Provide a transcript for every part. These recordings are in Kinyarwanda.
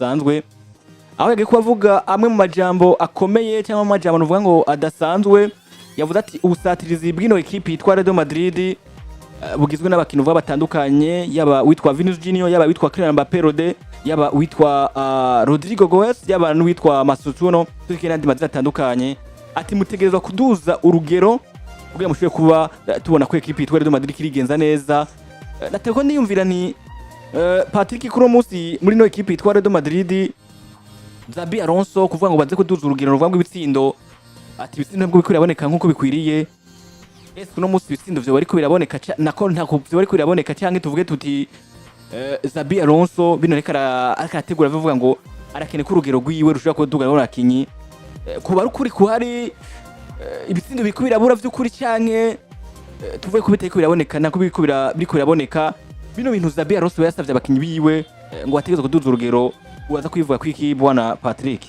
bidasanzwe aho yagiye kubavuga amwe mu majambo akomeye cyangwa mu majambo nuvuga ngo adasanzwe yavuze ati ubusatirizi bw'ino equipe yitwa Real Madrid bugizwe n'abakinyi batandukanye yaba witwa Vinicius Junior yaba witwa Kylian Mbappé yaba witwa Rodrigo Goes yaba n'uwitwa Masutuno tukiri n'andi mazina atandukanye ati mutegerezwa kuduza urugero kugira mushobore kuba tubona ko equipe yitwa Real Madrid kirigenza neza nateko niyumvira ni Patrick kuri munsi muri no equipe yitwa Real Madrid Xabi ALONSO kuvuga ngo baze kuduza urugero ruvuga ngo ibitsindo ati ibitsindo nabwo bikwiraboneka nkuko bikwiriye ese kuno munsi ibitsindo byo bari ko biraboneka nako ntako byo bari ko biraboneka cyangwa tuvuge tuti Xabi ALONSO bino reka akategura bivuga ngo arakene ku rugero rwiwe rushaka kuduga n'abakinyi ko bari kuri kuhari ibitsindo bikubirabura by'ukuri cyanke tuvuge ko biteye ko biraboneka nako biriko biraboneka bino bintu Xabi ALONSO yasavye abakinyi biwe ngo bategeze kuduza urugero uwaza kwivuga kwiki bwana Patrick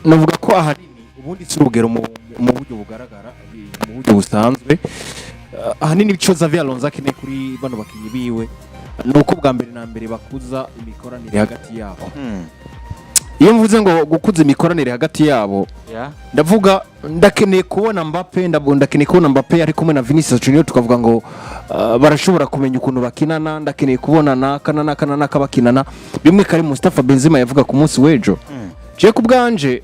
navuga ko ahanini ubundi si urugero mu buryo bugaragara mu buryo busanzwe ahanini bico Xabi ALONSO akeneye kuri bano bakinyi biwe nuko bwa mbere na mbere bakuza imikoranire hagati yabo iyo mvuze ngo gukuza imikoranire hagati yabo ndavuga ndakeneye kubona Mbappé ndakeneye kubona Mbappé ari kumwe na Vinicius Junior tukavuga ngo barashobora kumenya ukuntu bakinana ndakeneye kubona na kabakinana bimwe kari Mustafa Benzema yavuga ku munsi w'ejo je kubganje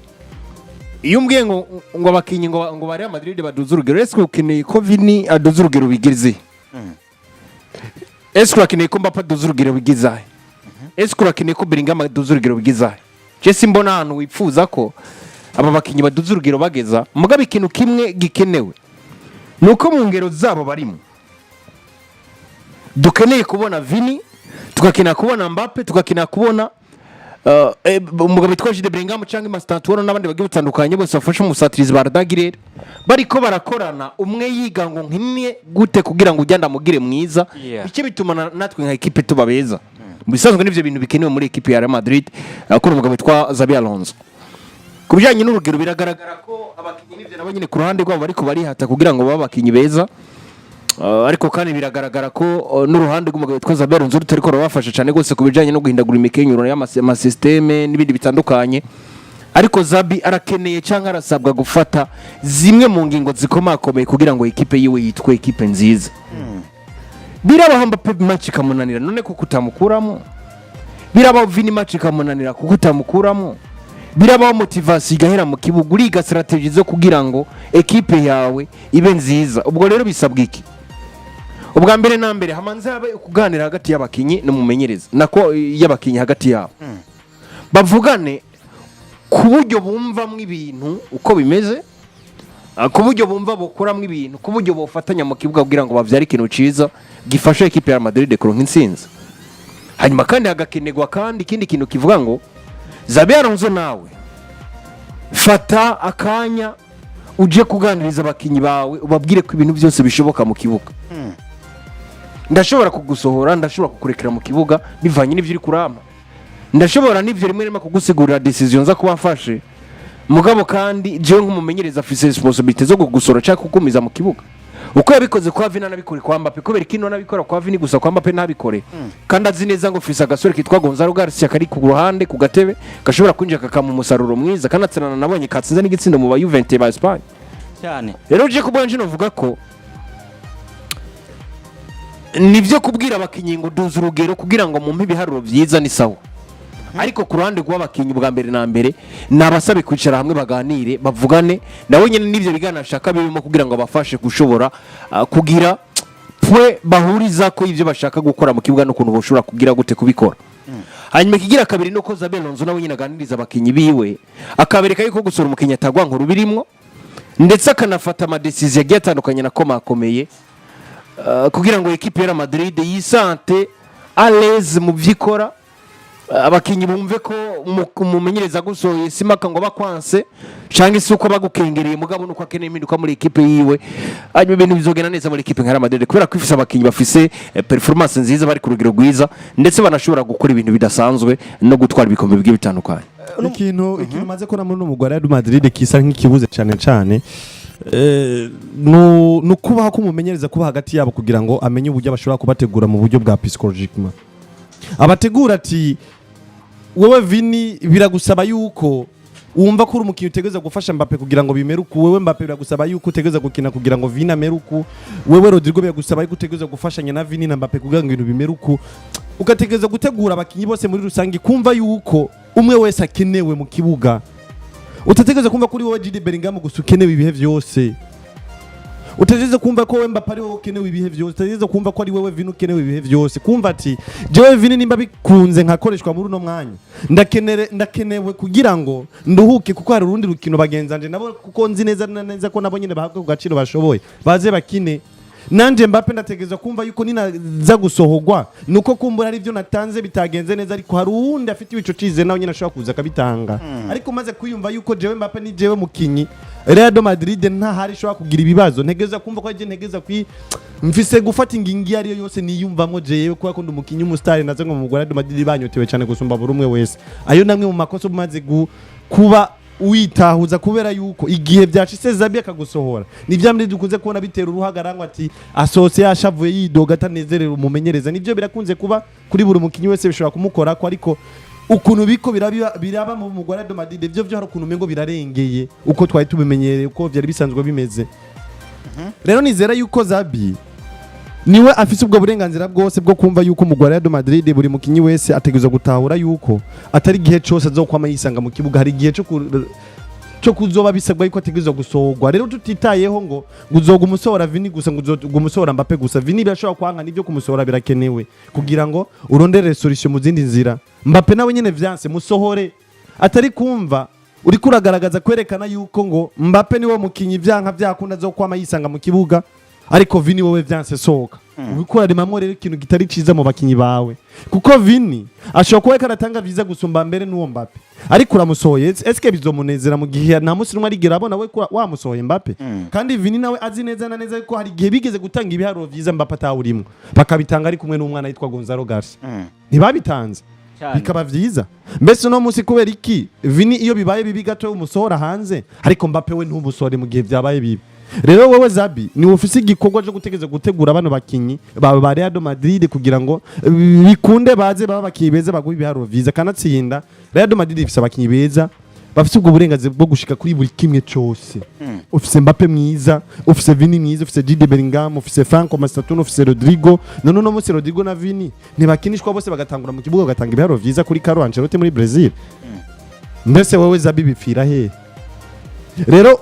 iyo umbwiye ngo abakinyi ngo bari Madrid baduza urugero ese ukeneye ko Vini aduza urugero bigeze ese urakeneye ko Mbappé aduza urugero bigeze ese urakeneye ko Bellingham aduza urugero bigeze je simbona hano wipfuza ko aba bakinyi baduza urugero bageza mugabe ikintu kimwe gikenewe nuko mu ngero zabo barimo dukeneye kubona Vini tukakina kubona Mbappé tukakina kubona umugabo twaje de Bellingham cyangwa Mastatuano n'abandi bagiye batandukanye bose bafasha umusatirizi baradagirera bariko barakorana umwe yiga ngo nkimwe gute kugira ngo ujyanda mugire mwiza bice bituma natwe nka equipe tuba beza bisanzwe n'ivyo bintu bikenewe muri equipe ya Real Madrid akora umugabo twa Xabi ALONSO kubijanye n'urugero biragaragara ko abakinyi n'ivyo nabo nyine ku ruhande rwabo bariko barihata kugira ngo babakinyi beza ariko kandi biragaragara ko n'uruhande rw'umugabo twa Xabi ALONSO rutariko rabafasha cyane gose kubijanye no guhindagura imikenyuro y'amasysteme n'ibindi bitandukanye ariko Xabi arakeneye cyangwa arasabwa gufata zimwe mu ngingo zikomakomeye kugira ngo equipe yiwe yitwe equipe nziza birabaho Mbappé match kamunanira none ko kutamukuramo birabaho Vini match kamunanira ko kutamukuramo birabaho motivation igahera mu kibuga uriga strategy zo kugira ngo equipe yawe ibe nziza ubwo rero bisabwa iki ubwa mbere na mbere hamanze habe kuganira hagati y'abakinyi no mumenyereza nako y'abakinyi hagati yabo bavugane ku buryo bumvamwe ibintu uko bimeze ku buryo bumva bokuramwe ibintu ku buryo bofatanya mu kibuga kugira ngo bavyare ikintu ciza gifasha equipe ya Madrid kuronka intsinzi hanyuma kandi hagakenegwa kandi ikindi kintu kivuga ngo Xabi ALONSO nawe fata akanya uje kuganiriza abakinyi bawe ubabwire ko ibintu byose bishoboka mu kibuga ndashobora kugusohora ndashobora kukurekera mu kibuga bivanye n'ivyo uri kurama ndashobora n'ivyo rimwe rimwe kugusigurira decision za kubafashe mugabo kandi jewe nk'umumenyereza afise responsibility zo kugusora cyangwa kugumiza mu kibuga uko yabikoze kwa Vini nabikore kwa Mbappé kubera kino nabikora kwa Vini gusa kwa Mbappé ntabikore kandi azi neza ngo fisa gasore kitwa Gonzalo Garcia kari ku ruhande ku gatebe gashobora kwinjira kakamu umusaruro mwiza kandi atsanana nabonye katsinze n'igitsindo mu ba Juventus ba Espagne cyane rero je kubanje novuga ko nivyo kubwira abakinyi ngo duza urugero kugira ngo mu mpibiharuro byiza ni sawa ariko ku ruhande rw'abakinyi bwa mbere na mbere nabasabe kwicara hamwe baganire bavugane nawe nyene n'ivyo bigana shaka birimo kugira ngo bafashe gushobora kugira pwe bahuriza ko ivyo bashaka gukora mu kibuga no kuntu boshobora kugira gute kubikora hanyuma kigira kabiri nuko Xabi ALONSO nawe nyine aganiriza abakinyi biwe akabereka yuko gusura umukinyi atagwa nkuru birimo ndetse akanafata ama decision yagiye atandukanye na komakomeye kugira ngo equipe ya Madrid yisante à l'aise mu vyikora abakinyi bumve ko umumenyereza gusohoye simaka ngo bakwanse canke isuko bagukengereye mugabo nuko akeneye impinduka muri equipe yiwe hanyuma ibintu bizogena neza muri equipe nka Madrid kubera ko ifise abakinyi bafise performance nziza bari ku rugero rwiza ndetse banashobora gukora ibintu bidasanzwe no gutwara ibikombe bigiye bitandukanye ikintu maze ko muri umugore wa Madrid kisa nk'ikibuze cyane no kubaho kumumenyereza kuba hagati yabo kugira ngo amenye uburyo bashobora kubategura mu buryo bwa psychologiquement. Abategura ati wewe Vini biragusaba yuko wumva ko uri umukinnyi utegereza gufasha Mbappe kugira ngo bimere uku, wewe Mbappe biragusaba yuko utegereza gukina kugira ngo Vini amere uku, wewe Rodrigo biragusaba yuko utegereza gufashanya na Vini na Mbappe kugira ngo ibintu bimere uku, ugategereza gutegura abakinnyi bose muri rusange kumva yuko umwe wese akenewe mu kibuga. Utategereza kumva kuri wowe Jude Bellingham gusa ukenewe ibihe vyose, utategereza kumva ko Mbappe ari wowe ukenewe ibihe vyose, utategereza kumva ko ari wewe Vini ukenewe ibihe vyose. Kumva ati jewe Vini nimba bikunze nkakoreshwa muri uno mwanya ndakenewe kugira ngo nduhuke, kuko hari urundi rukino bagenzanje nabo, kuko nzi neza ko nabo nyine bahabwa ku gaciro bashoboye baze bakine. Nanje Mbappe ndategereza kumva yuko ninaza gusohogwa nuko kumbura ari byo natanze bitagenze neza, ariko hari uwundi afite ibico cize nawe nyine ashobora kuza kabitanga. Ariko maze kuyumva yuko jewe Mbappe ni jewe mukinyi Real Madrid nta hari shobora kugira ibibazo, ntegeza kumva ko je ntegeza mfise gufata ingingi ariyo yose niyumvamo jewe, kuko akunda umukinyi umustar naze ngo mu Real Madrid banyotewe cyane gusumba buri umwe wese. Ayo namwe mu makoso bumaze kuba witahuza kubera yuko igihe byacitse Xabi akagusohora nivyo muri dukunze kubona bitera uruhagarangwa ati asose yashavuye yidoga atanezerera umumenyereza. Nivyo birakunze kuba kuri buri mukinyi wese bishobora kumukora ko, ariko ukuntu biko biraba mu Real Madrid ivyo hari ukuntu mengo birarengeye uko twari tubimenyereye uko byari bisanzwe bimeze. Rero nizera yuko Xabi niwe afise ubwo burenganzira bwose bwo kumva yuko mu Real Madrid buri mukinyi wese ategerezwa gutahura yuko atari gihe cyose azokwama yisanga mu kibuga, hari gihe cyo kuzoba bisabwa yuko ategerezwa gusohorwa. Rero tutitayeho ngo uzoga umusohora Vini gusa, ngo uzoga umusohora Mbappe gusa. Vini birashobora kwanga nivyo kumusohora birakenewe kugira ngo urondere solution mu zindi nzira. Mbappe nawe nyene vyanse musohore, atari kumva uri kuragaragaza kwerekana yuko ngo Mbappe niwe mukinyi vyanka vyakunda zo kwama yisanga mu kibuga, ariko Vini wowe vyanse sohoka. Ubikora rimamwe rero ikintu gitari ciza mu bakinyi bawe, kuko Vini ashobora kuba karatanga vyiza gusumba mbere n'uwo Mbappe, ariko uramusohoye eske bizomunezera mu gihe nta musi numwe arigera abona we wamusohoye Mbappe. Kandi Vini nawe azi neza na neza ko hari gihe bigeze gutanga ibiharuro vyiza Mbappe atawurimo, bakabitanga ari kumwe n'umwana yitwa Gonzalo Garcia, ntibabitanze bikaba vyiza. Mbese no musi kubera iki Vini iyo bibaye bibi gato umusohora hanze, ariko Mbappe we ntumusohore mu gihe vyabaye bibi. Rero wewe Xabi ni ufise igikorwa cyo gutegeza gutegura bano bakinyi ba Real Madrid kugira ngo bikunde baze baba bakinyi beza baguha ibiharuro vyiza kanatsinda. Real Madrid ifise abakinyi beza bafise ubwo burenganzira bwo gushika kuri buri kimwe cyose. Ufise Mbappe mwiza, ufise Vini mwiza, ufise Jude Bellingham, ufise Franco Masatuno, ufise Rodrigo. None no munsi Rodrigo na Vini ntibakinishwa bose bagatangura mu kibuga bagatanga ibiharuro vyiza kuri Carlo Ancelotti muri Brazil. Mbese wewe Xabi bipfira he? Rero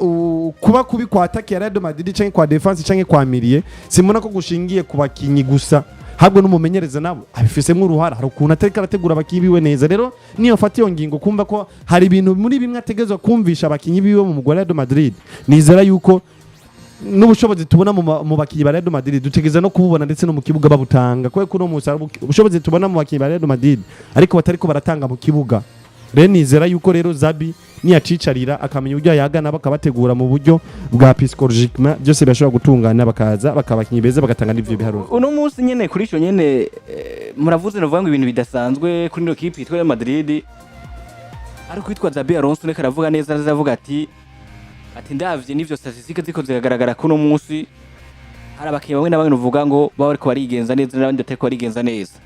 kuba kubi kwa attack ya Real Madrid canke kwa defense canke kwa milieu simona ko gushingiye ku bakinyi gusa, habwo n'umumenyereza nabo abifisemo uruhara, hari ukuntu atari arategura abakinyi biwe neza. Rero niyo fati yo ngingo kumva ko hari ibintu muri bimwe ategezwa kumvisha abakinyi biwe mu Real Madrid. Nizera yuko n'ubushobozi tubona mu bakinyi ba Real Madrid dutegeza no kububona ndetse no mu kibuga babutanga, kuko no musaruro ubushobozi tubona mu bakinyi ba Real Madrid ariko batariko baratanga mu kibuga. Rero nizera yuko rero Xabi niyacicarira akamenya uburyo yagana bakabategura mu buryo bwa psychologiquement byose bashobora gutungana bakaza bakabakinyi beza bagatanga n'ivyo biharuro. Uno munsi nyene kuri ico nyene muravuze no ngo ibintu bidasanzwe kuri no kipe yitwa Madrid, ariko kwitwa Xabi Alonso ne karavuga neza avuga ati ndavye n'ivyo statistique ziko zigaragara kuno munsi hari abakinyi bamwe n'abandi uvuga ngo baba ariko barigenza neza n'abandi batariko barigenza neza.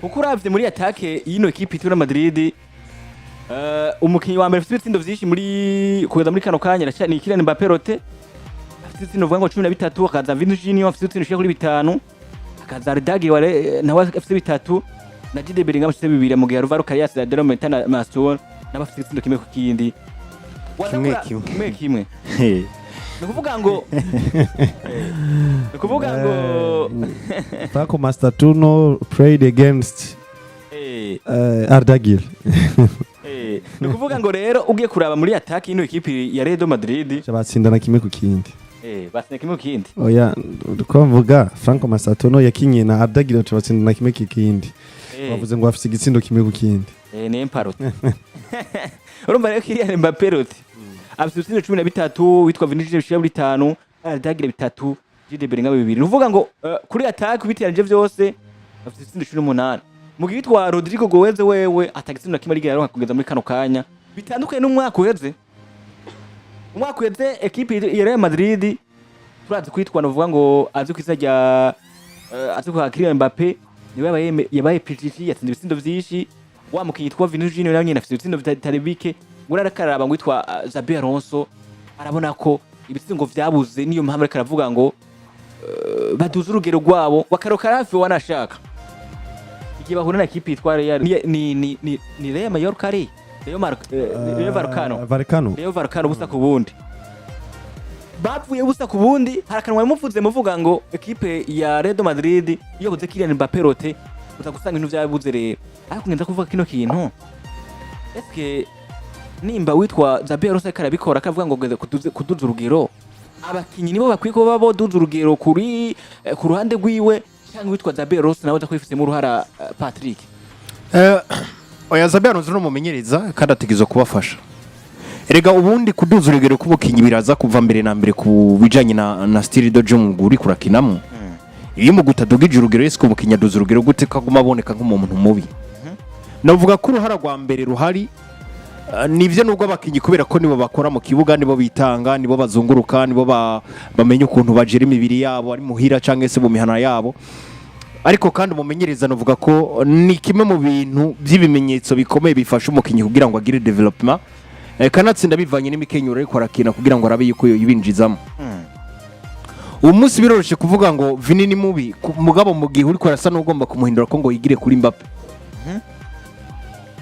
Kuko uravye muri attaque y'ino kipe yitwa Madrid umukinyi wa mbere ufite ibitsindo vyinshi muri kugeza muri kano kanya ni Kylian Mbappe rote afite ibitsindo vuga ngo 13, akaza Vinicius Junior afite ibitsindo shika kuri 5, akaza Ardagi wale nawe afite 3 na Jude Bellingham afite 2 mu gihe Alvaro Carlos da Dero Mentana Mastor n'abafite ibitsindo kimwe ku kindi kimwe nukuvuga ngo Franco Masatuno played against Ardagil. Nukuvuga ngo rero ugiye kuraba muri attack ino equipe ya Real Madrid batsindana kimwe ku kindi. Batsindana kimwe ku kindi. Oya uko mvuga Franco Masatuno yakinye na Ardagil batsindana kimwe ku kindi. Bavuze ngo afite igitsindo kimwe ku kindi. Ni imparote. Urumva rero Kylian Mbappe rote afite ibitsindo 13, witwa Vinicius Junior 5, Ardagil 3, Jude Bellingham 2. Nuvuga ngo kuri attack bitiranje byose afite ibitsindo 18. Mugihe witwa Rodrigo Goenze wewe atagitsindo kimwe ari yaronka kugeza muri kano kanya bitandukanye n'umwaka uheze. umwaka uheze ekipe ya Real Madrid turazi kwitwa novuga ngo azi kwisa rya azi kwa Kylian Mbappe niwe yabaye PGC yatsinze ibitsindo vyinshi wa mukinyi yitwa Vinicius Junior nawe nyene afite ibitsindo bitari bike ngura arakaraba ngo yitwa Xabi Alonso arabona ko ibitsindo vyabuze niyo mpamvu ariko aravuga ngo baduze urugero rwabo bakaroka hafi wanashaka igihe bahura na ekipe yitwa Real ni Real Mallorca Leo Varcano busa ku bundi bavuye busa ku bundi harakanwa muvuze muvuga ngo ekipe ya Real Madrid iyo buze Kylian Mbappe rote uza gusanga ibintu byabuze rero ariko ngenza kuvuga kino kintu eske nimba witwa Xabi Alonso karabikora akavuga ngo kuduza urugero abakinyi nibo bakwiye kuba boduza urugero kuri ku ruhande rwiwe cyangwa witwa Xabi Alonso nawe dakwifisemo uruhara Patrick oya Xabi Alonso no mumenyereza kandi ategezwe kubafasha erega ubundi kuduza urugero kubukinyi biraza kuva mbere na mbere ku bijanye na style do jumgu uri kurakinamo iyo mu gutadugije urugero yesko mukinya duza urugero gute kaguma aboneka nk'umuntu mubi navuga ko uruhara rwa mbere ruhari nivyo nubwo abakinyi kubera ko nibo bakora mu kibuga nibo bitanga nibo bazunguruka nibo bamenye ukuntu bajera imibiri yabo ari muhira canke se mu mihana yabo ariko kandi umumenyereza navuga ko ni kimwe mu bintu by'ibimenyetso bikomeye bifasha umukinyi kugira ngo agire development kanatsinda bivanye n'imikenyuro ariko arakina kugira ngo arabe yuko yibinjizamo umunsi biroroshe kuvuga ngo Vini ni mubi mugabo mu gihe uri ko arasa n'ugomba kumuhindura ko ngo yigire kuri Mbappe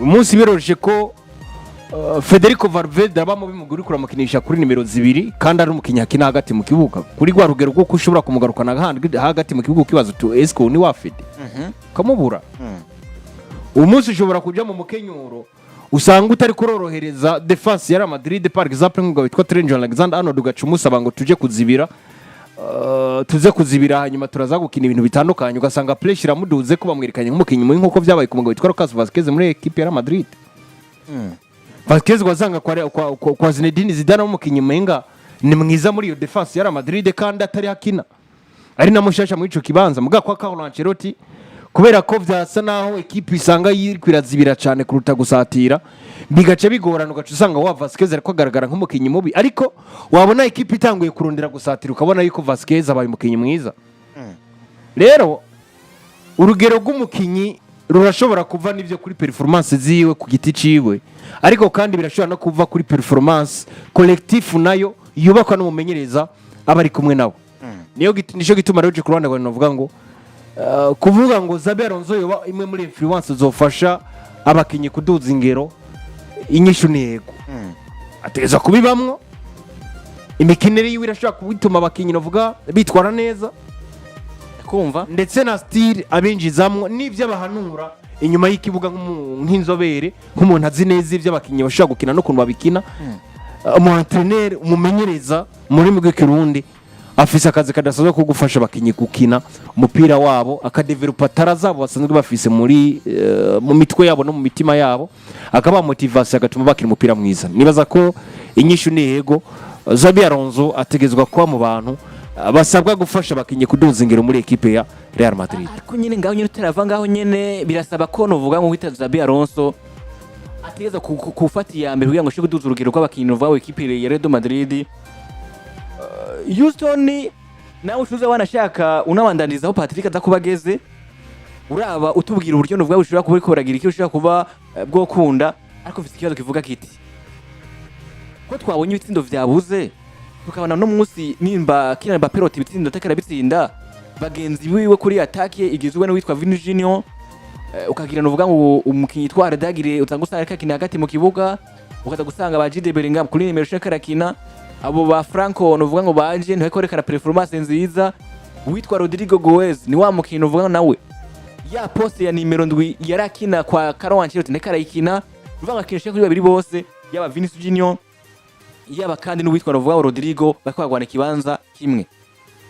umunsi biroroshe ko Federico Valverde aba mubi muguri kuramukinisha kuri nimero 2 kandi ari umukinya hakina hagati mu kibuga kuri gwa rugero rwo kushobora kumugarukana hagati mu kibuga kibazo to Esco ni wafide kamubura umunsi ushobora kuja mu mukenyuro usanga utari kurorohereza defense ya Real Madrid par exemple ngo witwa Trent Alexander-Arnold ugacumusaba ngo tuje kuzibira tuze kuzibira hanyuma turaza gukina ibintu bitandukanye ugasanga pressure iramuduze ko bamwerekanye nk'umukinyi mu nkuko byabaye ku mugabo witwa Lucas Vazquez muri equipe ya Real Madrid Vazquez wazanga kwa Zinedine Zidane umukinyi menga ni mwiza muri iyo defense ya Real Madrid kandi atari hakina ari na mushasha muri ico kibanza muga kwa Carlo Ancelotti kubera ko vyasa naho equipe isanga yirikwirazibira cyane kuruta gusatira bigace bigorana ugaca usanga wa Vazquez ariko agaragara nk'umukinyi mubi ariko wabona equipe itanguye kurondera gusatira ukabona yuko Vazquez abaye umukinyi mwiza rero urugero rw'umukinyi rurashobora kuva n'ivyo kuri performance ziwe ku giti ciwe ariko kandi birashobora no kuva kuri performance collectif nayo yubakwa n'umumenyereza abari kumwe nawe nico gituma rero ku Rwanda navuga ngo kuvuga ngo Xabi Alonso yoba imwe muri influence zofasha abakinyi kuduza ingero inyishu ni yego ategeza kubibamwo imikinire yiwe irashobora kubituma abakinyi navuga bitwara neza kumva ndetse na style abinjizamwo n'ivyo abahanura inyuma y'ikibuga nk'inzobere nk'umuntu azi neza ivyo abakinyi bashobora gukina no kuntu babikina umu entraîneur umumenyereza muri mu Kirundi afise akazi kadasoza ko gufasha abakinyi gukina umupira wabo akadevelopa tarazabo basanzwe bafise muri mu mitwe yabo no mu mitima yabo akaba motivation agatuma bakina umupira mwiza nibaza ko inyishu ni yego Xabi Alonso ategezwa kwa mu bantu basabwa gufasha abakinyi kuduza ingero muri equipe ya Real Madrid ariko nyine ngaho nyine terava ngaho nyene birasaba ko novuga ngo wita Xabi Alonso ategeza kufata ya mbere kugira ngo shike kuduza urugero rw'abakinyi novuga equipe ya Real Madrid Houston nawe ushuza wanashaka unabandanizaho Patrick aza kubageze uraba utubwira uburyo novuga ushobora kuba ikoragira iki ushobora kuba bwo kunda ariko mfite ikibazo kivuga kiti ko twabonye ibitsindo vyabuze tukabona no munsi nimba Kylian Mbappe roti ibitsindo takara bitsinda bagenzi biwe kuri attaque igizwe no witwa Vinicius Junior ukagira novuga ngo umukinyi yitwa Radagire utanga usanga kakina hagati mu kibuga ukaza gusanga ba Jude Bellingham kuri nimero 10 karakina abo ba Franco novuga ngo baje ntikorekana performance nziza witwa Rodrigo Goes ni wa mukino novuga nawe ya poste ya nimero 7 yarakina kwa Carlo Ancelotti nekarayikina uvuga kinishe kuri babiri bose yaba Vinicius Junior yaba kandi n'uwitwa novuga Rodrigo bakwagwana kibanza kimwe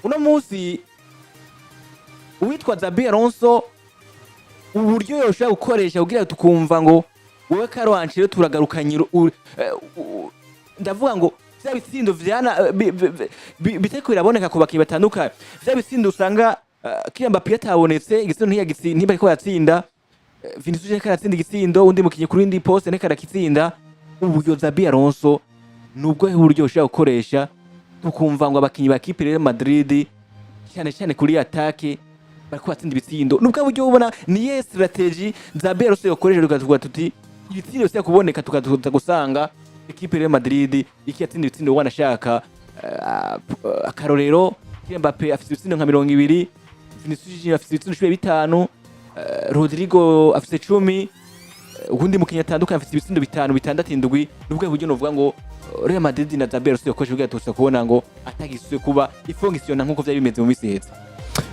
uno munsi uwitwa Xabi Alonso uburyo yoshaka gukoresha kugira tukumva ngo wowe Carlo Ancelotti turagarukanye ndavuga ngo vya bitsindo vyana biteko iraboneka ku bakiye batandukanye vya bitsindo usanga Kylian Mbappe yatabonetse igitsindo ntiyagitsinda ariko yatsinda Vinicius karatsinda igitsindo undi mukinyi kuri ndi poste ne karakitsinda uburyo Xabi Alonso nubwo uburyo ushobora gukoresha tukumva ngo abakinyi ba kipe Real Madrid cyane cyane kuri attaque bariko batsinda ibitsindo nubwo buryo ubona ni strategy za BARCELONA yokoresha tukavuga tuti ibitsindo byose kuboneka tukaza gusanga equipe Real Madrid ikiyatsinda ibitsindo wanashaka akarorero Mbappe afite ibitsindo nka 20 Vinicius afite ibitsindo 5 Rodrigo afite 10 ubundi mukinya atandukanye afite ibitsindo 5 6 7 nubwo buryo novuga ngo Real Madrid na BARCELONA yokoresha kugira tuza kubona ngo atagiswe kuba ifongisiona nkuko byari bimeze mu misehetse.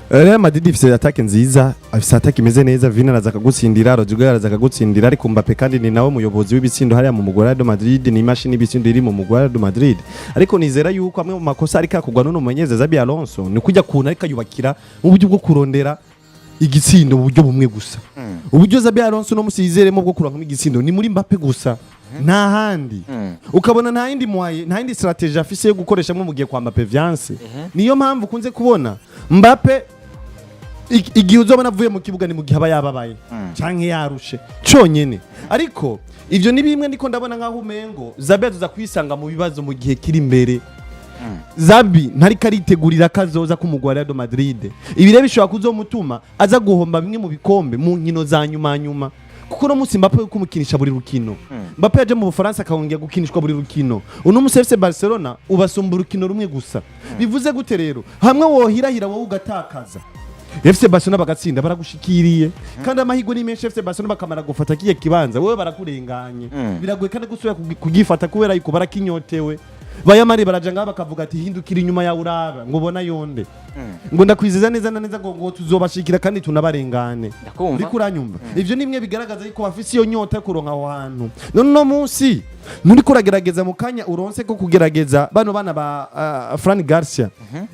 Real Madrid ifite attaque nziza, afite attaque imeze neza, Vini araza akagutsindira, Rodrigo araza akagutsindira, ariko Mbappe kandi ni nawe muyobozi w'ibitsindo hariya mu mugwa Real Madrid, ni imashini ibitsindo iri mu mugwa Real Madrid. Ariko nizera yuko amwe mu makosa ariko akugwa n'uno mumenyereza Xabi Alonso ni kujya kuna ariko yubakira mu buryo bwo kurondera igitsindo mu buryo bumwe gusa. Uburyo Xabi Alonso no musizeremo bwo kuranka igitsindo ni muri Mbappe gusa. Nta handi ukabona nta yindi mwaye nta yindi strategy afise yo gukoresha mu gihe kwa Mbappe vyanse niyo mpamvu kunze kubona Mbappe igihe uzobona avuye mu kibuga ni mu gihe aba yababaye canke yarushe conyene ariko ivyo ni bimwe ndiko ndabona nkaho umengo Xabi aza kwisanga mu bibazo mu gihe kiri imbere Xabi ntari karitegurira kazoza kumugwa Real Madrid ibire bishobora kuzomutuma aza guhomba bimwe mu bikombe mu nkino za nyuma kuko no musi Mbappe kumukinisha buri rukino Mbappe yaje mu Bufaransa akongera gukinishwa buri rukino uno musi FC Barcelona ubasumba urukino rumwe gusa bivuze gute rero hamwe wohirahira wowe ugatakaza FC Barcelona bagatsinda baragushikiriye kandi amahirwe ni menshi FC Barcelona bakamara gufata kiye kibanza wowe barakurenganye biragoye kandi gusubira kugifata kubera yuko barakinyotewe bayamari baraja ngaba bakavuga ati hindukira inyuma ya uraba ngo bona yonde ngo ndakwizeza neza na neza ngo tuzobashikira kandi tunabarengane uriko uranyumva ivyo nimwe bigaragaza yuko bafise iyo nyota kuronka aho hantu none no munsi muri kuragerageza mu kanya uronse ko kugerageza bano bana ba Fran Garcia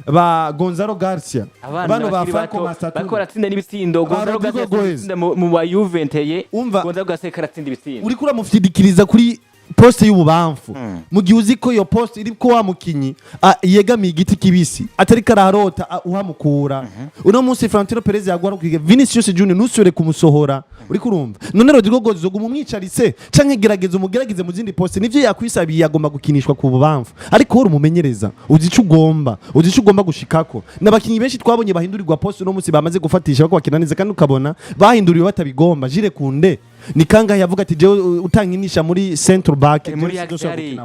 ba Gonzalo Garcia bano ba Franco Masatu bariko baratsinda n'ibitsindo Gonzalo Garcia atsinda mu ba Juventus Gonzalo Garcia karatsinda ibitsindo uriko uramufidikiriza kuri poste y'ububamfu mu gihe uzi ko iyo poste iri ko wa mukinyi yegamiye igiti kibisi atari kararota uhamukura uno munsi Florentino Perez yagwara kwiga Vinicius Junior nusure kumusohora uri kurumva none Rodrigo gozo gumumwicaritse canke gerageza umugerageze mu zindi poste nivyo yakwisabiye yagomba gukinishwa ku bubamfu ariko uri umumenyereza uzi ico ugomba gushikako n'abakinyi benshi twabonye bahindurirwa poste uno munsi bamaze gufatisha bako bakina neza kandi ukabona bahinduriwe batabigomba jire kunde ni kanga yavuga ati je utankinisha muri central back muri Xabi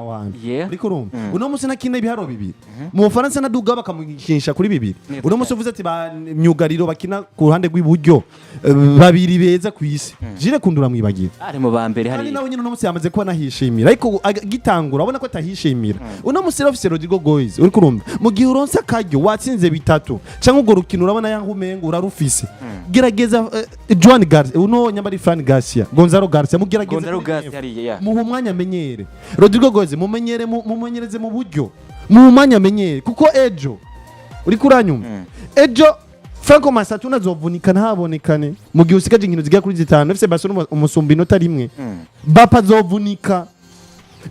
ariko urumva uno munsi nakina ibiharo bibiri mu Bufaransa naduga bakamugisha kuri bibiri uno munsi uvuze ati ba myugariro bakina ku ruhande rw'iburyo babiri beza kwisi jire kundura mwibagiye ari mu bambere hari nawe nyine uno munsi yamaze kuba nahishimira ariko gitangura abona ko atahishimira uno munsi officer Rodrigo Goiz uri kurumva mu gihe uronse akaryo watsinze bitatu cyangwa ugo rukino urabona yangumengo urarufise gerageza Juan Garcia uno nyambari Fran Garcia Gonzalo Garcia mugerageza mu mwanya menyere Rodrigo Goiz mumenyereze mu buryo mu mwanya menyere kuko ejo uri kuranyuma ejo Franco Masatu nazovunika ntabonekane mu gihe usigaje inkino ziga kuri 5 FC Barcelona umusumbi nota rimwe Bapa zovunika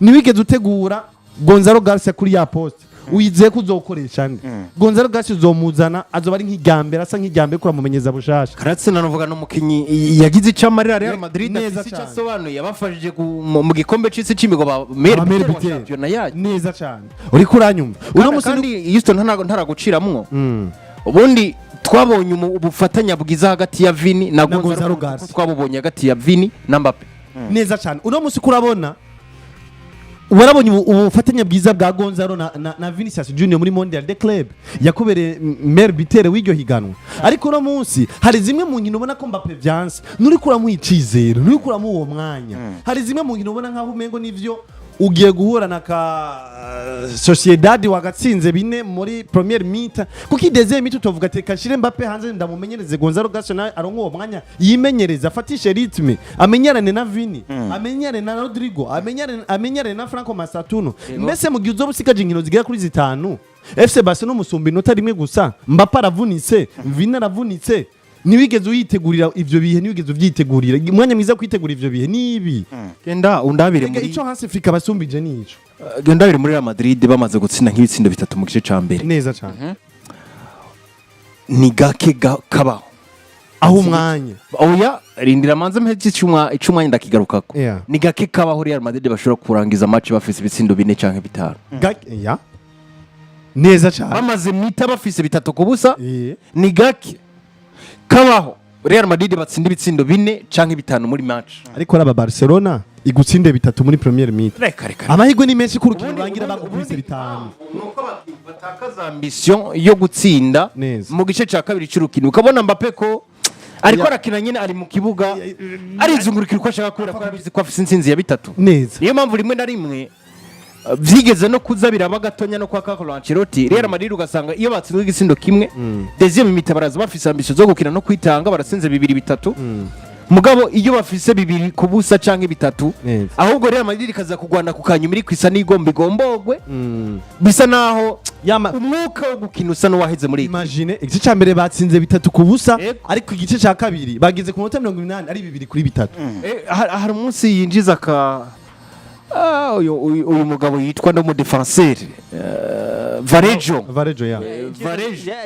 niwigeze utegura Gonzalo Garcia kuri ya poste uyize kuzokoresha nde Gonzalo Garcia uzomuzana azoba ari nk'igambera asa nk'igambera kura mumenyeza bushasha karatse navuga no mukinyi yagize icamarira Real Madrid afite icasobanuye yabafashije mu gikombe c'isi c'imigo ba Meilleur neza cyane uri kuranyumva uno musi kandi Houston ntaraguciramwo ubundi twabonye ubufatanya bwiza hagati ya Vini na Gonzalo Garcia twabubonye hagati ya Vini na Mbappe neza cyane uno musi kurabona warabonye ubufatanya bwiza bwa Gonzalo na Vinicius Junior muri Mondial de Club yakubere Meilleur buteur w'iryo higanwa ariko no munsi hari zimwe mu nkino ubona ko Mbappe vyanse nuri kuramwicizero nuri kuramu uwo mwanya hari zimwe mu nkino ubona nkaho umengo nivyo ugiye guhura na ka Sociedad wagatsinze bine muri premier mita kuko ideze mita tuvuga ati kashire Mbappe hanze ndamumenyereze Gonzalo Garcia aronko uwo mwanya yimenyereza afatishe ritme amenyerane na Vini amenyerane na Rodrigo amenyerane na Franco Masatuno mbese mu gihe uzobusigaje inkino zigera kuri 5 FC Barcelona umusumbi nota rimwe gusa Mbappe aravunitse Vini aravunitse niwigeze uyitegurira ivyo bihe niwigeze uvyitegurira umwanya mwiza kwitegura ivyo bihe nibi genda undabire muri ico hasi Afrika basumbije nico genda bire muri Real Madrid bamaze gutsinda nk'ibitsindo bitatu mu gice ca mbere neza cyane ni gake kabaho aho umwanya oya rindira manze mpeze icumwanya ndakigarukako Yeah. ni gake kabaho Real Madrid bashobora kurangiza match bafise ibitsindo 4 canke 5 ya neza cyane bamaze mita bafise 3-0 Eh. ni gake kabaho Real Madrid batsinda ibitsindo 4 canke 5 muri match ariko raba Barcelona igutsinde bitatu muri Premier League reka amahirwe ni menshi ku rukino rangira bagukubise bitanu nuko batakaza ambition yo gutsinda Neza. mu gice ca kabiri c'urukino ukabona Mbappe ko ariko arakina nyine ari mu kibuga arizungurukira uko ashaka kubera ko abizi ko afise intsinzi ya 3 neza niyo mpamvu rimwe na rimwe vyigeze no kuza biraba gatonya no kwa Carlo Ancelotti Real Madrid ugasanga iyo batsinzwe igisindo kimwe deuxième mi baraza bafise ambition zo gukina no kwitanga barasinze 2-3 mugabo iyo bafise 2-0 canke 3 Neza. ahubwo Real Madrid ikaza kugwana ku kanyuma iri kwisa n'igomba igombogwe bisa naho umwuka wo gukina usa n'uwaheze muri iki imagine igice cya mbere batsinze 3-0 Yego. ariko igice cya kabiri bageze ku minota 80 ari 2-3 hari umunsi yinjiza ka uyu mugabo yitwa no mu defenseur Varejo ya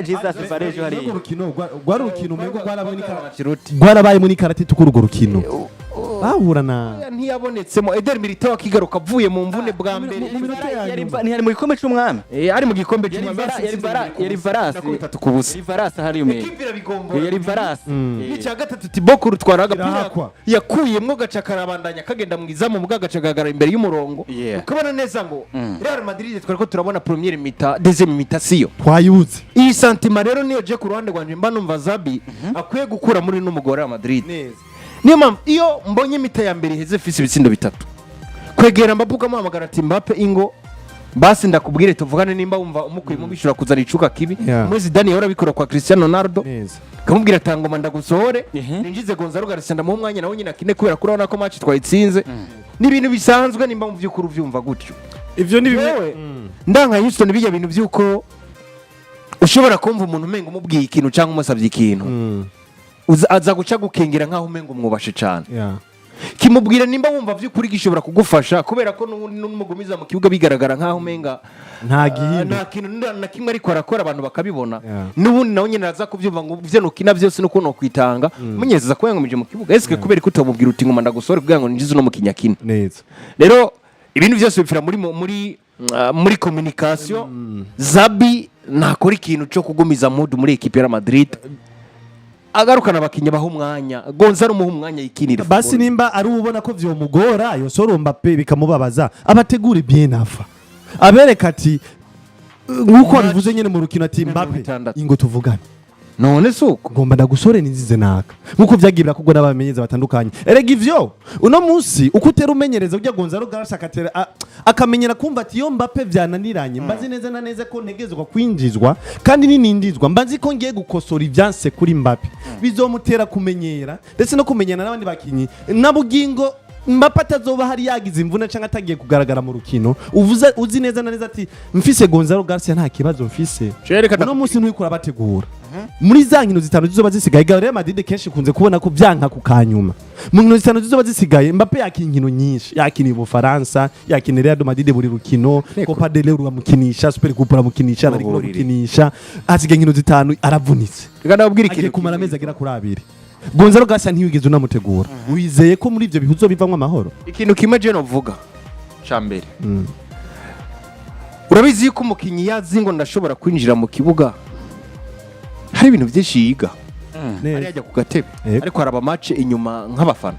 Jesus Varejo hari urukino rwari urukino umengo rwarabaye muri karate Ancelotti rwarabaye muri karate tukuru urwo rukino bahura na ntiyabonetsemo Eder Militao akigaruka avuye mu mvune bwa mbere ntihari mu gikombe c'umwami ari mu gikombe cy'umwami yari Varasi kubusa Varasi hari umenye Kipira bigombo yari Varasi icya gatatu Tiboko rutwara agapira Irahakwa. yakuyemwo gaca karabandanya kagenda mu izamu mbwa gaca gagara imbere y'umurongo Yeah. ukabona neza ngo Real Madrid twariko turabona première mi-temps deuxième mi-temps siyo twayibutse iyi santima rero niyo je ku ruhande rwanje mba numva Xabi akwiye gukura muri n'umugore wa Madrid niyo mpamvu iyo mbonye mita ya mbere iheze fisi ibitsindo 3 kwegera Mbappe muhamagara ati Mbappe ingo basi ndakubwire tuvugane nimba wumva umukwiye mubishura kuzana icuka kibi Yeah. muri Zidane yora bikora kwa Cristiano Ronaldo neza kamubwira tangoma ndagusohore Ehe. ninjize Gonzalo Garcia mu mwanya nawe nyine akine kubera kurabona ko match twayitsinze ni ibintu bisanzwe nimba mu byukuru byumva gutyo ivyo ni yewe ndanka Houston bijya bintu byuko ushobora kumva umuntu umenga umubwiye ikintu cyangwa umusabye ikintu aza guca gukengera nkaho umenga umwubashe cyane kimubwira nimba wumva by'ukuri gishobora kugufasha kubera ko n'umugumiza mu kibuga bigaragara nkaho umenga nta kintu na kimwe ariko arakora abantu bakabibona n'ubundi nawe nyine aza kubyumva ngo uvye nukina byose nuko no kwitanga munyezeza ko yangumije mu kibuga ese kubera ko utamubwira uti ngoma ndagusore kugira ngo ninjize no mu kinyakina neza rero ibintu byose bipfira muri communication Xabi nakora ikintu cyo kugumiza mood muri equipe ya Madrid agarukana abakinnyi baho umwanya Gonzalo muha umwanya yikinira basi nimba ari ubona ko vyomugora yosoro Mbappe bikamubabaza abategura bien afa abereka ati nkuko wabivuze nyene mu rukino ati Mbappe ingo tuvugane none suko ngomba ndagusore ninzize naka nkuko vyagibira kugwa n'abamenyeza batandukanye erega ivyo uno munsi uko utera umenyereza ujya Gonzalo Garcia akamenyera kumva ati yo Mbappe vyananiranye mbazi neza na neza ko ntegezwa kwinjizwa kandi ninindizwa mbazi ko ngiye gukosora ivyanse kuri Mbappe bizomutera kumenyera ndetse no kumenyana n'abandi bakinyi nabugingo Mbappe atazoba hari yagize imvune canke atagiye kugaragara mu rukino uzi neza na neza ati mfise Gonzalo Garcia nta kibazo mfise uno munsi ntukura bategura muri za nkino zitanu zizoba zisigaye Real Madrid kenshi kunze kubona ko byanka ku kanyuma mu nkino zitanu zizoba zisigaye Mbappe yakinkino nyinshi yakiniye mu Faransa yakinira Real Madrid buri rukino Copa del Rey uramukinisha Super Coupe uramukinisha ariko uramukinisha asigaye nkino zitanu aravunitse nabwira ikintu kumara amezi agera kuri 2 Gonzalo Garcia ntiyigeze unamutegura wizeye ko muri ivyo bihuzo bivamwe amahoro ikintu kimwe je no vuga cambere urabizi yuko umukinyi yazi ngo ndashobora kwinjira mu kibuga hari ibintu byinshi yiga ari yajya ku gatebe ariko haraba match inyuma nk'abafana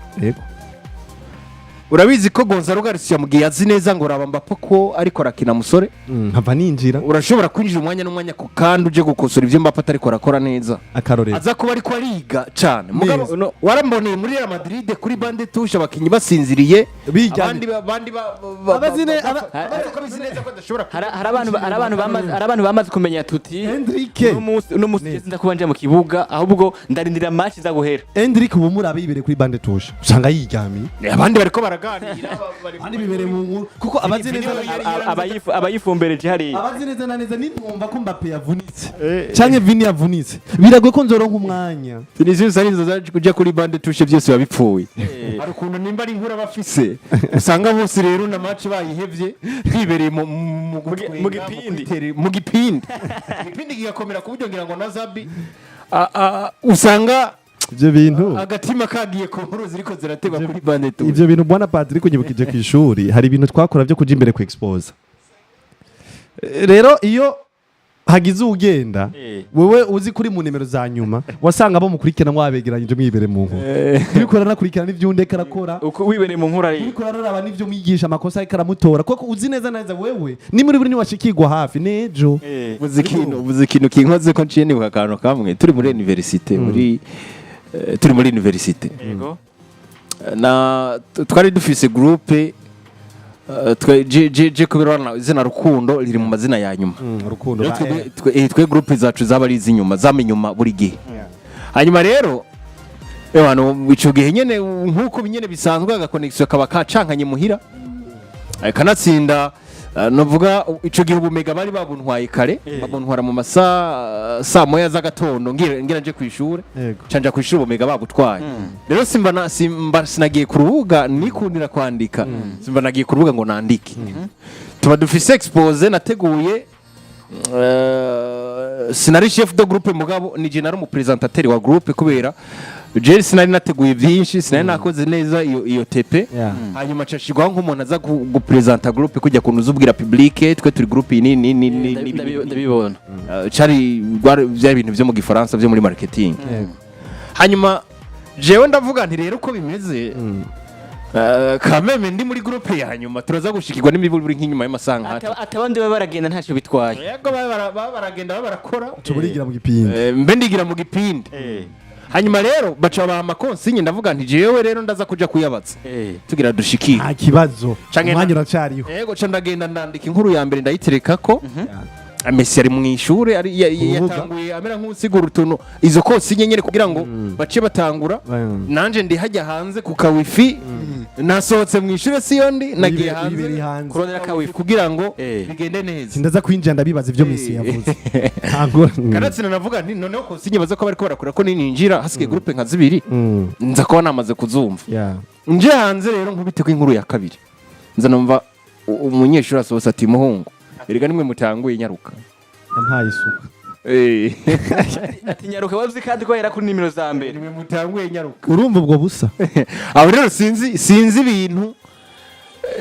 urabizi ko Gonzalo Garcia mugiye azi neza ngo uraba Mbappe ko ariko arakina musore nkava ninjira urashobora kwinjira umwanya n'umwanya ku kandi uje gukosora ivyo Mbappe ariko arakora neza akarorero aza kuba ariko ariga cyane mugabo waramboneye muri Real Madrid kuri bande touche abakinyi basinziriye abandi abazine hari abantu bamaze kumenya tuti Hendrick no musi ndakubanje mu kibuga ahubwo ndarindira match za guhera Hendrick bumurabe yibere kuri bande touche usanga yiryamiye abandi bariko baraganira bari bibere mu nkuru kuko abazi neza abayifumbereje hari abazi neza na neza nimwumva ko Mbappe yavunitse canke Vini yavunitse biragwe ko nzoronka umwanya Vinicius arizo zaje kuja kuri bande touche byose babipfuye ari ukuntu nimba ari inkuru bafise usanga bose rero na match bayihevye bibereye mu gipindi gigakomera ku buryo ngira ngo na Xabi usanga ivyo bintu agatima kagiye ku nkuru ziriko zirategwa kuri bande tu ivyo bintu bwana Patrick unyibukije ku ishuri hari ibintu twakora byo kuja imbere ku expose rero iyo hagize ugenda wewe uzi kuri mu nimero za nyuma wasanga abo mukurikirana mwabegeranyije mwibere mu nkuru bikora nakurikirana ivyo ndeka rakora uko wibere mu nkuru ari bikora raraba nivyo mwigisha amakosa ariko aramutora koko uzi neza neza wewe ni muri buri ni washikirwa hafi nejo buzikino kinkoze ko nciye nibuka akantu kamwe turi muri universite turi muri universite yego na twari dufise groupe je kubirana izina rukundo riri mu mazina ya nyuma rukundo twe groupe zacu zaba ari izinyuma zamenyuma buri gihe hanyuma rero ico gihe nyene nkuko binyene bisanzwe aga connection kaba kacankanye muhira kanatsinda novuga ico gihe ubumega bari babuntwaye kare babuntwara mu saa moya z'agatondo ngira nje kw'ishure canja kw'ishure ubumega babutwaye rero simba sinagiye ku rubuga nikundira kwandika simba nagiye ku rubuga ngo nandike tuba dufise expose nateguye sinari chef de groupe mugabo ni je nari umupresentateur wa groupe kubera je sinari nateguye byinshi sinari nakoze neza iyo tepe hanyuma cashigwaho nk'umuntu aza gupresenta groupe kujya kunuzubwira public twe turi groupe nini ndabibona cari bya ibintu byo mu gifaransa byo muri marketing hanyuma jewe ndavuga nti rero uko bimeze kameme ndi muri groupe ya hanyuma turaza gushikirwa n'imiburi nk'inyuma y'amasanga atabandi baba baragenda ntacyo bitwaye yego baragenda barakora tuburigira mu gipindi mbe ndigira mu gipindi hanyuma rero baca ba makonsinye ndavuga nti jewe rero ndaza kuja kuyabatsa tugira dushikire nta kibazo umwanya uracariho yego ca ndagenda ndandika inkuru ya mbere ndayiterekako Messi ari mu ishure yatanguye amera nk'usigura utuntu izo kose nyenyere kugira ngo bace batangura nanje ndi hajya hanze ku kawifi nasohotse mu ishure siyo ndi nagiye hanze kurondera kawifi kugira ngo bigende neza sindaza kwinjira ndabibaza ivyo Messi yavuze kanatsina navuga nti noneho ko sinye baza ko bariko barakora ko ninjira hasigaye groupe nka zibiri nza kuba namaze kuzumva nje hanze rero nkubite ko inkuru ya kabiri nza numva umunyeshuri asohotse ati muhungu erega nimwe mutanguye nyaruka nta isuka ati nyaruka wavuze kandi ko era kuri nimero za mbere nimwe mutanguye nyaruka urumva ubwo busa aho rero sinzi ibintu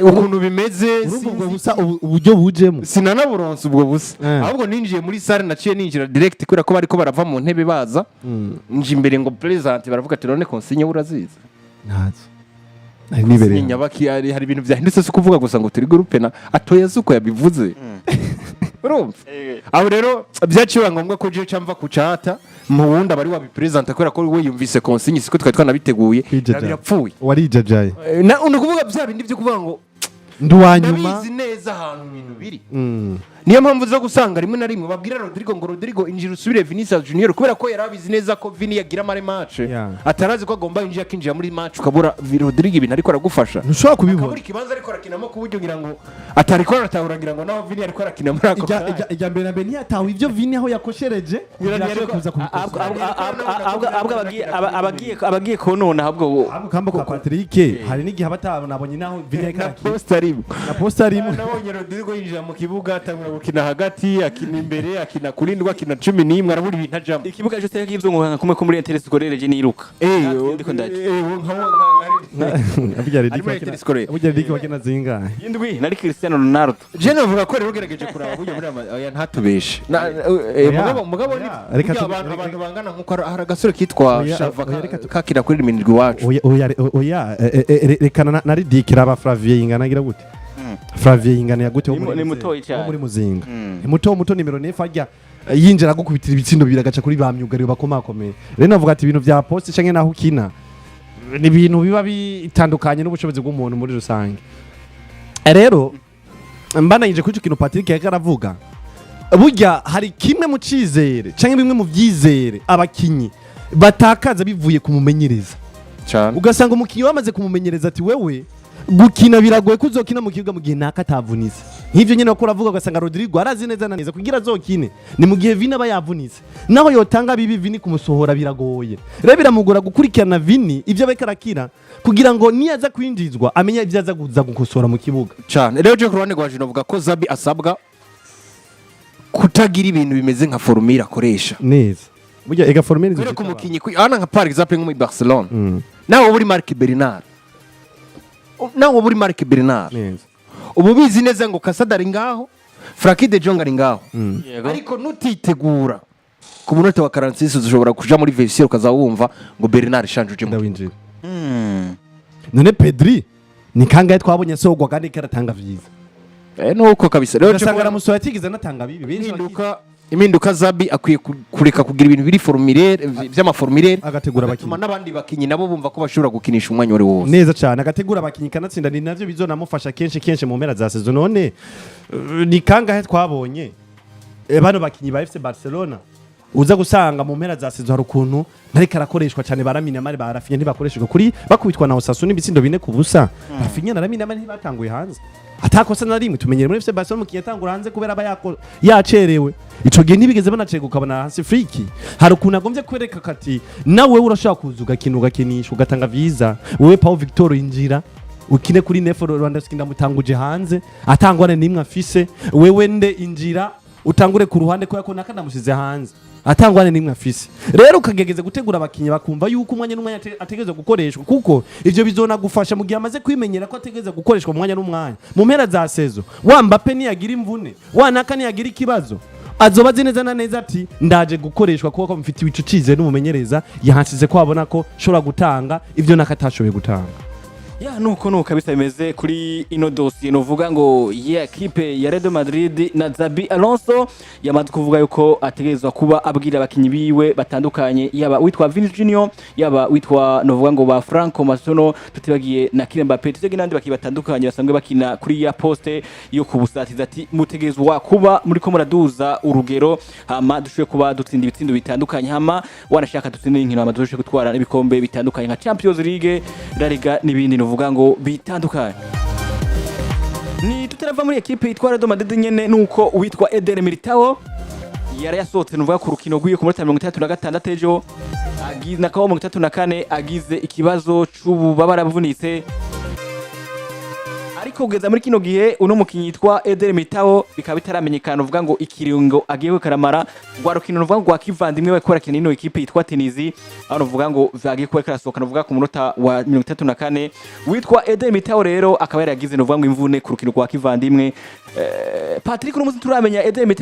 ukuntu bimeze urumva ubwo busa uburyo bujemo sinanaburonse ubwo busa ahubwo ninjiye muri salle naciye ninjira direct kubera ko bariko barava mu ntebe baza nje imbere ngo president baravuga ati none konsigne uraziza ntazo nyabaki hari ibintu byahindutse so kuvuga gusa ngo turi groupe na atoye zuko yabivuze urumva aho rero byaciye ngombwa ko je camva kucata mu wundi abari wabipresenta kubera ko we yumvise consigne siko twari twanabiteguye birapfuye warijajaye na unukuvuga bya bindi byo kuvuga ngo nduwanyuma nabizi neza ahantu ibintu biri niyo mpamvu zo gusanga rimwe na rimwe babwira Rodrigo injira usubire Vinicius Junior kubera ko yarabizi neza ko Vini yagira mare match atarazi ko agomba injira kinjira muri match ukabura Rodrigo ibintu ariko aragufasha ntushobora kubibona akabura ikibanza ariko arakinamo kuburyo ngira ngo atariko aratahuragira ngo naho Vini ariko arakina muri ako ijya mbere na mbere ntiyatawe ibyo Vini aho yakoshereje abagiye konona ahubwo kamba kwa Patrick hari n'igihe abatabonabonye naho Vini na posta arimo nabonye Rodrigo yinjira mu kibuga atangura gukina hagati akina imbere akina kurindwa akina 11 arabura ibintu ajamo ikibuga cyose y'ivyo ngo kumwe ko muri interest scorereje niruka ndiko ndaje abijya riki wakina zinga indwi nari Cristiano Ronaldo je navuga ko rero gerageje kuraba buryo muri ntatubeshe mugabo ni abantu bangana nkuko hari agasore kitwa Shava kakira kuri minirwi wacu oya rekana nari dikira aba Flavie ingana gira gute Flavie ingana ya gute ni mutoyi cyane muri muzinga muto nimero 9 ajya yinjira gukubitira ibitsindo biragaca kuri ba myugariro bakomakomeye rero navuga ati ibintu bya poste canke naho ukina ni ibintu biba bitandukanye n'ubushobozi bw'umuntu muri rusange rero mbanayije kuri kintu Patrick yakaravuga burya hari kimwe mu cizere canke bimwe mu vyizere abakinyi batakaza bivuye kumumenyereza cyane ugasanga umukinyi wamaze kumumenyereza ati wewe gukina biragoye kuzokina mu kibuga mu gihe naka tavunise nk'ivyo nyene bakora avuga ugasanga Rodrigo arazi neza na neza kugira azokine ni mu gihe Vini aba yavunise naho yotanga bibi Vini kumusohora biragoye rero biramugora gukurikirana Vini ivyo bekarakira kugira ngo niyaza kwinjizwa amenya ivyo aza kuza gukosora mu kibuga cyane rero je kurwane gwaje novuga ko Xabi asabwa kutagira ibintu bimeze nka formule akoresha neza burya ega formel kubera ko umukinyi ana nka par exemple nko muri Barcelona nawe uri Marc Bernard neza ubu bizi neza ngo Casada ari ngaho Frankie de Jong ari ngaho ariko nutitegura ku munota wa 46 ushobora kuja muri vestiaire ukazawumva ngo Bernard shanjuje mu ndawinjira none Pedri ni kangahe twabonye sogwa kandi karatanga vyiza nuko kabisa rero gasanga musoya atigize natanga bibi impinduka Xabi akwiye kureka kugira ibintu biri formulaire vy'amaformulaire agategura abakinyi n'abandi bakinyi nabo bumva ko bashobora gukinisha umwanya wari wose neza cyane agategura abakinyi kanatsinda ni navyo bizonamufasha kenshi mu mpera za saison none ni kangahe twabonye bano bakinyi ba FC Barcelona uza gusanga mu mpera za saison hari ukuntu ntari karakoreshwa cyane baramina mari barafinya ntibakoreshwa kuri bakubitwa na Osasuna ibitsindo 4-0 barafinya na ramina mari ntibatanguye hanze atakosa na rimwe tumenyere muri FC Barcelona mukiye tangura hanze kubera aba yacerewe ico gihe nibigeze banacega ukabona hasi friki hari ukuntu agombye kwereka kati nawe urashaka kuzuga kintu ugakinisha ugatanga vyiza wewe Pau Victor injira ukine kuri Nefo Rwanda skinda mutanguje hanze atangwane nimwe afise wewe nde injira utangure ku ruhande ko yakona kanamusize hanze atangwane nimwe afise rero ukagegeze gutegura abakinyi bakumva yuko umwanya n'umwanya ategeze gukoreshwa kuko ivyo bizona gufasha mu gihe amaze kwimenyera ko ategeze gukoreshwa umwanya n'umwanya mu mpera za sezo wa Mbappe ni yagira imvune wa Naka ni yagira ikibazo azoba neza na neza ati ndaje gukoreshwa kuko mfite ibicu cize n'umumenyereza yahansize ko abona ko shobora gutanga ivyo nakatashoboye gutanga ya nuko kabisa bimeze kuri ino dossier novuga ngo equipe ya Real Madrid na Xabi Alonso yamaze kuvuga yuko ategerezwa kuba abwira abakinyi biwe batandukanye yaba witwa Vinicius Junior yaba witwa novuga ngo ba Franco Masono tutibagiye na Kylian Mbappe tujye n'andi bakinyi batandukanye basanzwe bakina kuri ya poste yo kubusatiza ati mutegerezwa kuba muri ko muraduza urugero hama dushoye kuba dutsinda ibitsindo bitandukanye hama wanashaka dutsinde inkino hama dushoye gutwara ibikombe bitandukanye nka Champions League La Liga n'ibindi vuga ngo bitandukanye ni tutarava muri equipe yitwa Real Madrid nyene nuko witwa Eder Militao yari yasohotse nuvuga ku rukino rw'iyo ku munota 36 ejo agize nakaho 34 agize ikibazo c'ububabara buvunitse ariko kugeza muri kino gihe uno mukinyi yitwa Eder Militao bikaba bitaramenyekana uvuga ngo ikiringo agiye karamara gwa rukino uvuga ngo akivandimwe we kora kinino equipe yitwa Tunisie aho uvuga ngo vagiye ko karasohoka uvuga ku munota wa 34 witwa Eder Militao rero akaba yaragize uvuga ngo imvune ku rukino rwa kivandimwe Patrick no muzi turamenya Eder Militao